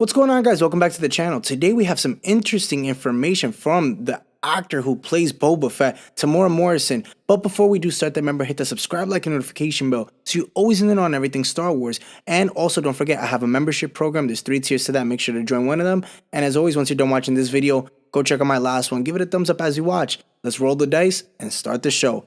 What's going on, guys? Welcome back to the channel. Today we have some interesting information from the actor who plays Boba Fett, Temuera Morrison. But before we do start, remember, hit the subscribe, like, and notification bell so you always in the know on everything Star Wars. And also, don't forget, I have a membership program. There's 3 tiers to that. Make sure to join one of them. And as always, once you're done watching this video, go check out my last one. Give it a thumbs up as you watch. Let's roll the dice and start the show.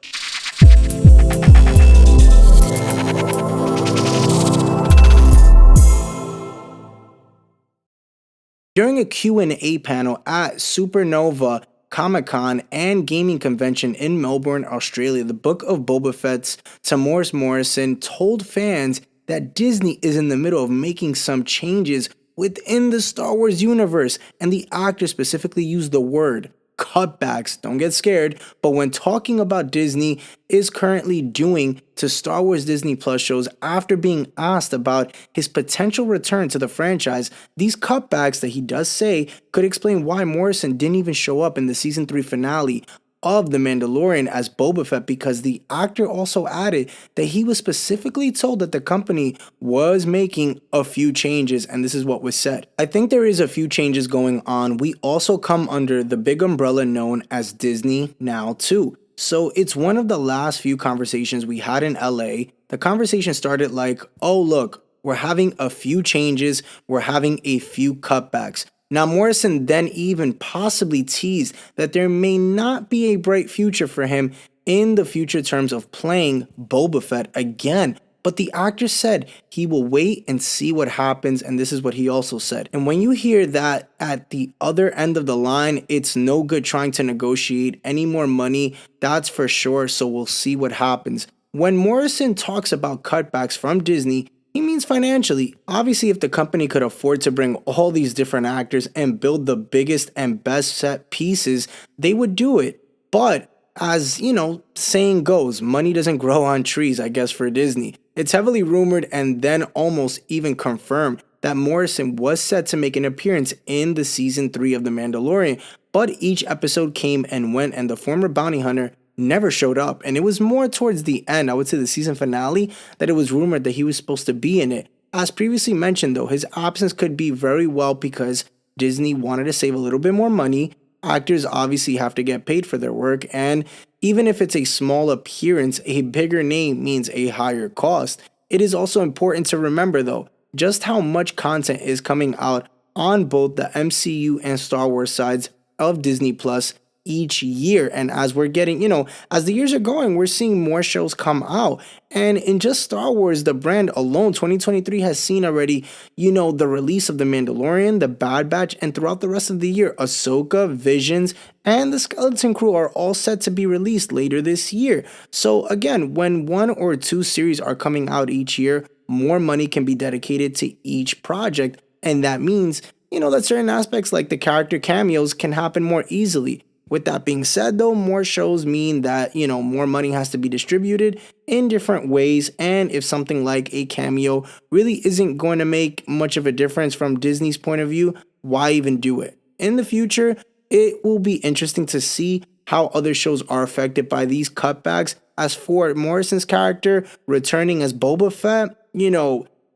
During a Q&A panel at Supernova Comic-Con and Gaming Convention in Melbourne, Australia, the Book of Boba Fett's Temuera Morrison told fans that Disney is in the middle of making some changes within the Star Wars universe, and the actor specifically used the word cutbacks. Don't get scared, but when talking about Disney is currently doing to Star Wars Disney Plus shows after being asked about his potential return to the franchise, these cutbacks that he does say could explain why Morrison didn't even show up in the season 3 finale of The Mandalorian as Boba Fett, because the actor also added that he was specifically told that the company was making a few changes, and this is what was said. I think there is a few changes going on. We also come under the big umbrella known as Disney now too. So it's one of the last few conversations we had in LA. The conversation started like, oh look, we're having a few changes, we're having a few cutbacks. Now, Morrison then even possibly teased that there may not be a bright future for him in the future terms of playing Boba Fett again. But the actor said he will wait and see what happens, and this is what he also said. And when you hear that at the other end of the line, it's no good trying to negotiate any more money, that's for sure, so we'll see what happens. When Morrison talks about cutbacks from Disney, he means financially. Obviously, if the company could afford to bring all these different actors and build the biggest and best set pieces, they would do it. But as you know, saying goes, money doesn't grow on trees, I guess, for Disney. It's heavily rumored and then almost even confirmed that Morrison was set to make an appearance in the season 3 of The Mandalorian, but each episode came and went, and the former bounty hunter never showed up. And it was more towards the end, I would say the season finale, that it was rumored that he was supposed to be in it. As previously mentioned though, his absence could be very well because Disney wanted to save a little bit more money. Actors obviously have to get paid for their work, and even if it's a small appearance, a bigger name means a higher cost. It is also important to remember though, just how much content is coming out on both the MCU and Star Wars sides of Disney Plus each year. And as we're getting, as the years are going, we're seeing more shows come out. And in just Star Wars, the brand alone, 2023 has seen already, the release of The Mandalorian, The Bad Batch, and throughout the rest of the year, Ahsoka, Visions, and The Skeleton Crew are all set to be released later this year. So again, when 1 or 2 series are coming out each year, more money can be dedicated to each project. And that means, that certain aspects like the character cameos can happen more easily. With that being said though, more shows mean that, more money has to be distributed in different ways, and if something like a cameo really isn't going to make much of a difference from Disney's point of view, why even do it? In the future, it will be interesting to see how other shows are affected by these cutbacks. As for Morrison's character returning as Boba Fett,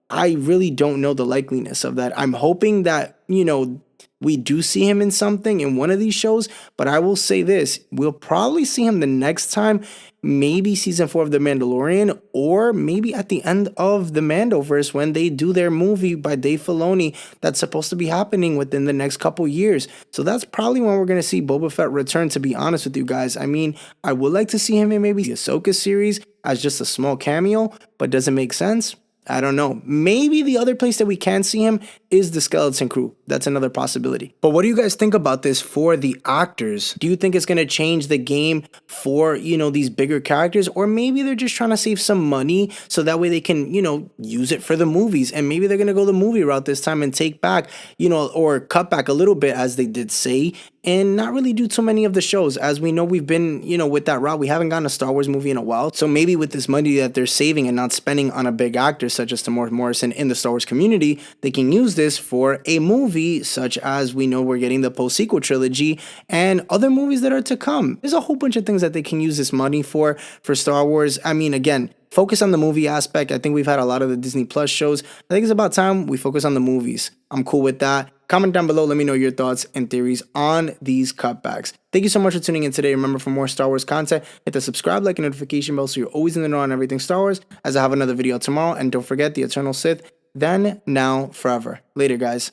I really don't know the likeliness of that. I'm hoping that, we do see him in something in one of these shows, but I will say this, we'll probably see him the next time, maybe season 4 of The Mandalorian, or maybe at the end of the Mandoverse when they do their movie by Dave Filoni that's supposed to be happening within the next couple years. So that's probably when we're going to see Boba Fett return, to be honest with you guys. I mean, I would like to see him in maybe the Ahsoka series as just a small cameo, but does it make sense? I don't know. Maybe the other place that we can see him is the Skeleton Crew. That's another possibility. But what do you guys think about this for the actors? Do you think it's going to change the game for, these bigger characters? Or maybe they're just trying to save some money so that way they can, use it for the movies. And maybe they're going to go the movie route this time and take back, or cut back a little bit, as they did say and not really do too many of the shows. As we know, we've been, with that route. We haven't gotten a Star Wars movie in a while. So maybe with this money that they're saving and not spending on a big actor such as Tamora Morrison in the Star Wars community, they can use this for a movie such as we know we're getting the post-sequel trilogy and other movies that are to come. There's a whole bunch of things that they can use this money for Star Wars. I mean, again, focus on the movie aspect. I think we've had a lot of the Disney Plus shows. I think it's about time we focus on the movies. I'm cool with that. Comment down below. Let me know your thoughts and theories on these cutbacks. Thank you so much for tuning in today. Remember, for more Star Wars content, hit the subscribe, like, and notification bell so you're always in the know on everything Star Wars, as I have another video tomorrow. And don't forget, the Eternal Sith, then, now, forever. Later, guys.